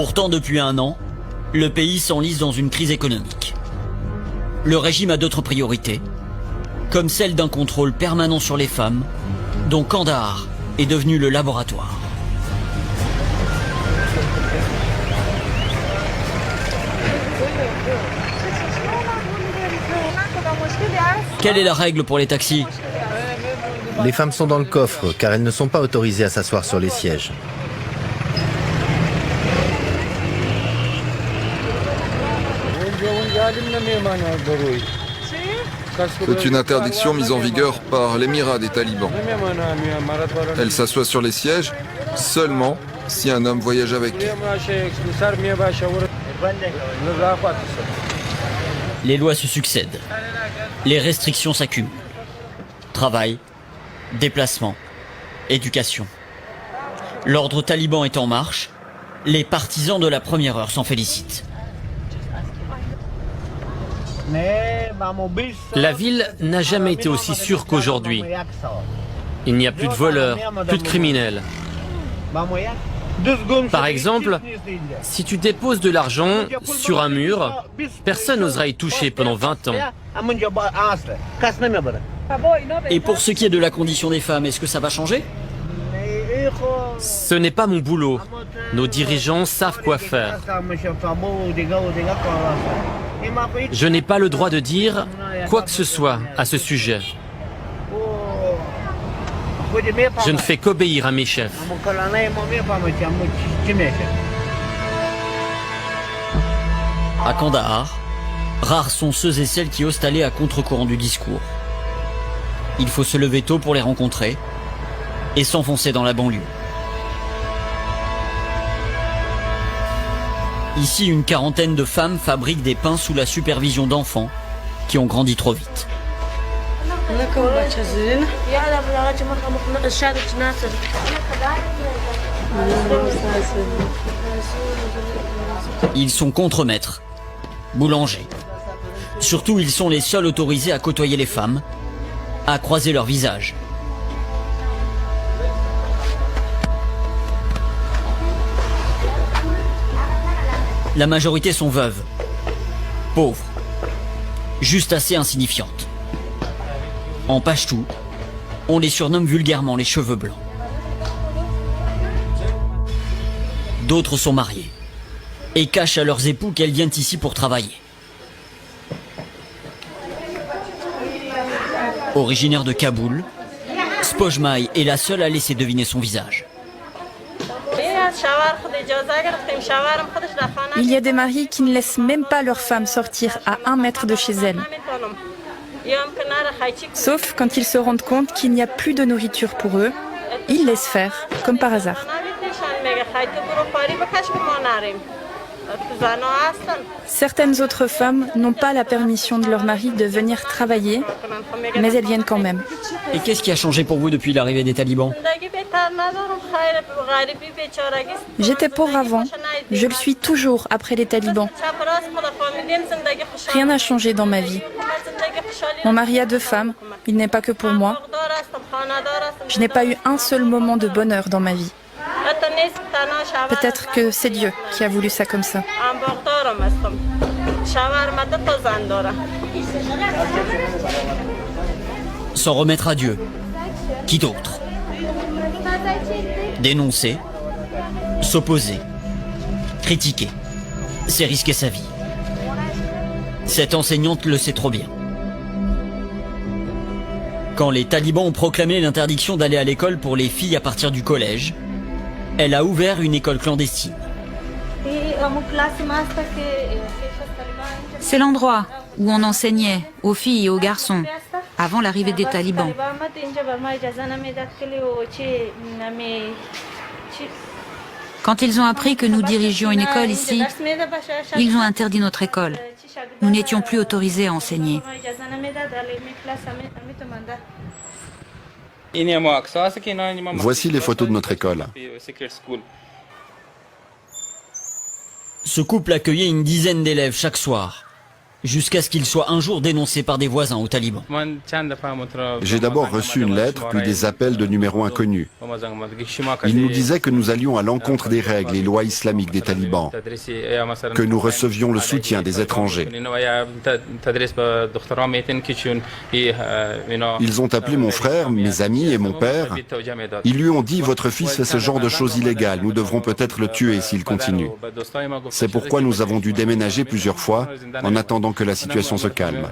Pourtant, depuis un an, le pays s'enlise dans une crise économique. Le régime a d'autres priorités, comme celle d'un contrôle permanent sur les femmes, dont Kandahar est devenu le laboratoire. Quelle est la règle pour les taxis? Les femmes sont dans le coffre car elles ne sont pas autorisées à s'asseoir sur les sièges. C'est une interdiction mise en vigueur par l'émirat des talibans. Elle s'assoit sur les sièges seulement si un homme voyage avec. Les lois se succèdent. Les restrictions s'accumulent. Travail, déplacement, éducation. L'ordre taliban est en marche. Les partisans de la première heure s'en félicitent. La ville n'a jamais été aussi sûre qu'aujourd'hui. Il n'y a plus de voleurs, plus de criminels. Par exemple, si tu déposes de l'argent sur un mur, personne n'osera y toucher pendant 20 ans. Et pour ce qui est de la condition des femmes, est-ce que ça va changer? Ce n'est pas mon boulot. Nos dirigeants savent quoi faire. Je n'ai pas le droit de dire quoi que ce soit à ce sujet. Je ne fais qu'obéir à mes chefs. À Kandahar, rares sont ceux et celles qui osent aller à contre-courant du discours. Il faut se lever tôt pour les rencontrer et s'enfoncer dans la banlieue. Ici, une quarantaine de femmes fabriquent des pains sous la supervision d'enfants qui ont grandi trop vite. Ils sont contremaîtres, boulangers. Surtout, ils sont les seuls autorisés à côtoyer les femmes, à croiser leur visage. La majorité sont veuves, pauvres, juste assez insignifiantes. En pachtou, on les surnomme vulgairement les cheveux blancs. D'autres sont mariées et cachent à leurs époux qu'elles viennent ici pour travailler. Originaire de Kaboul, Spojmai est la seule à laisser deviner son visage. Il y a des maris qui ne laissent même pas leurs femmes sortir à 1 mètre de chez elles. Sauf quand ils se rendent compte qu'il n'y a plus de nourriture pour eux, ils laissent faire, comme par hasard. Certaines autres femmes n'ont pas la permission de leur mari de venir travailler, mais elles viennent quand même. Et qu'est-ce qui a changé pour vous depuis l'arrivée des talibans? J'étais pauvre avant, je le suis toujours après les talibans. Rien n'a changé dans ma vie. Mon mari a 2 femmes, il n'est pas que pour moi. Je n'ai pas eu un seul moment de bonheur dans ma vie. Peut-être que c'est Dieu qui a voulu ça comme ça. S'en remettre à Dieu. Qui d'autre? Dénoncer, s'opposer, critiquer, c'est risquer sa vie. Cette enseignante le sait trop bien. Quand les talibans ont proclamé l'interdiction d'aller à l'école pour les filles à partir du collège, elle a ouvert une école clandestine. C'est l'endroit où on enseignait aux filles et aux garçons avant l'arrivée des talibans. Quand ils ont appris que nous dirigions une école ici, ils ont interdit notre école. Nous n'étions plus autorisés à enseigner. Voici les photos de notre école. Ce couple accueillait une dizaine d'élèves chaque soir. jusqu'à ce qu'il soit un jour dénoncé par des voisins aux talibans. J'ai d'abord reçu une lettre, puis des appels de numéros inconnus. Ils nous disaient que nous allions à l'encontre des règles et lois islamiques des talibans, que nous recevions le soutien des étrangers. Ils ont appelé mon frère, mes amis et mon père. Ils lui ont dit « Votre fils fait ce genre de choses illégales, nous devrons peut-être le tuer s'il continue ». C'est pourquoi nous avons dû déménager plusieurs fois en attendant que la situation se calme.